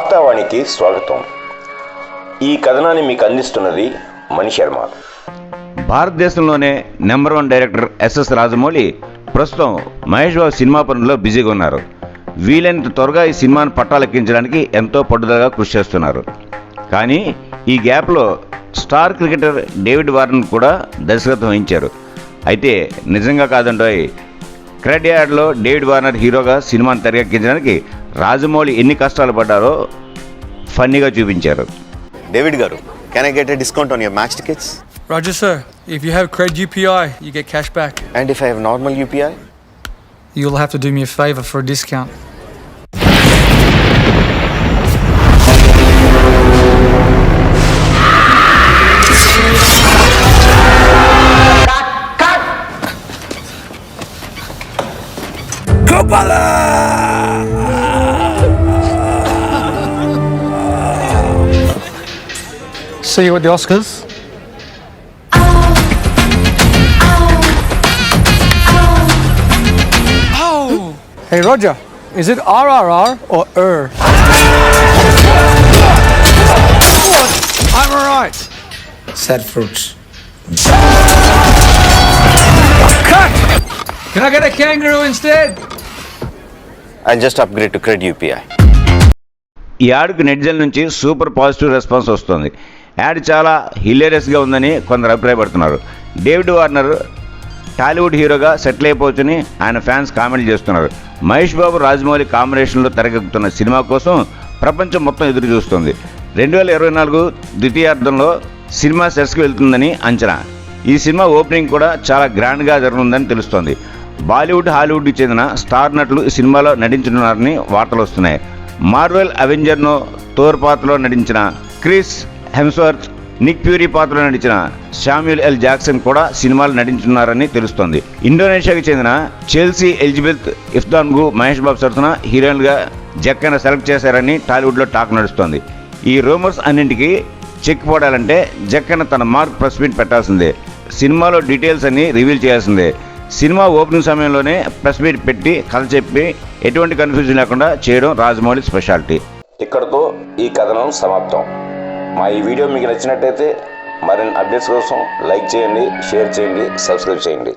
వార్తావాణికి స్వాగతం. ఈ కథనాన్ని మీకు అందిస్తున్నది మణి శర్మ. భారతదేశంలోనే నెంబర్ 1 డైరెక్టర్ ఎస్ఎస్ రాజమౌళి ప్రస్తుతం మహేష్ బాబు సినిమా పనుల్లో బిజీగా ఉన్నారు. వీలైనంత త్వరగా ఈ సినిమాను పట్టాలెక్కించడానికి ఎంతో పట్టుదలగా కృషి చేస్తున్నారు. కానీ ఈ గ్యాప్లో స్టార్ క్రికెటర్ డేవిడ్ వార్నర్ కూడా దర్శకత్వం వహించారు. అయితే నిజంగా కాదండోయ్, క్రెడ్ యార్డ్లో డేవిడ్ వార్నర్ హీరోగా సినిమాను తెరకెక్కించడానికి రాజమౌళి ఎన్ని కష్టాలు పడ్డారో ఫన్నీగా చూపించారు. డేవిడ్ గారు, can I get a discount on your match tickets? Roger, sir. If you have Cred UPI, you get cash back. And if I have normal UPI? You'll have to do me a favor for a discount. See you at the Oscars. Hey Roger, is it RRR or I'm alright. Sad fruits. Cut! Can I get a kangaroo instead? I'll just upgrade to Cred UPI. ఈ యాడ్కు నెటిజన్ల నుంచి super positive response వస్తుంది. Add చాలా హిలేరియస్గా ఉందని కొందరు అభిప్రాయపడుతున్నారు. David Warner Tollywood హీరోగా settle అయిపోవచ్చని ఆయన fans comment చేస్తున్నారు. మహేష్ బాబు రాజమౌళి కాంబినేషన్లో తెరకెక్కుతున్న సినిమా కోసం ప్రపంచం మొత్తం ఎదురు చూస్తుంది. 2024 ద్వితీయార్థంలో సినిమా సెట్స్కి వెళ్తుందని అంచనా. ఈ సినిమా ఓపెనింగ్ కూడా చాలా గ్రాండ్గా జరగనుందని తెలుస్తోంది. బాలీవుడ్, హాలీవుడ్కి చెందిన స్టార్ నటులు ఈ సినిమాలో నటించనున్నారని వార్తలు వస్తున్నాయి. మార్వెల్ అవెంజర్ను థోర్ పాత్రలో నటించిన క్రిస్ హెమ్స్వర్త్, నిక్ ఫ్యూరీ పాత్రలో నటించిన శామ్యూల్ ఎల్ జాక్సన్ కూడా సినిమాలు నటించున్నారని తెలుస్తోంది. ఇండోనేషియాకి చెందిన చెల్సీ ఎలిజబెత్ ఇఫ్తాన్గు మహేష్ బాబు సరసన హీరోయిన్గా జక్కన సెలెక్ట్ చేశారని టాలీవుడ్లో టాక్ నడుస్తోంది. ఈ రూమర్స్ అన్నింటికీ చెక్ పోడాలంటే జక్కన తన మార్క్ ప్రెస్ మీట్ పెట్టాల్సిందే. సినిమాలో డీటెయిల్స్ అన్ని రివీల్ చేయాల్సిందే. సినిమా ఓపెనింగ్ సమయంలోనే ప్రెస్ మీట్ పెట్టి కథ చెప్పి ఎటువంటి కన్ఫ్యూజన్ లేకుండా చేయడం రాజమౌళి స్పెషాలిటీ. ఇక్కడతో ఈ కథనం సమాప్తం. మా ఈ వీడియో మీకు నచ్చినట్టయితే మరిన్ని అప్డేట్స్ కోసం లైక్ చేయండి, షేర్ చేయండి, సబ్స్క్రైబ్ చేయండి.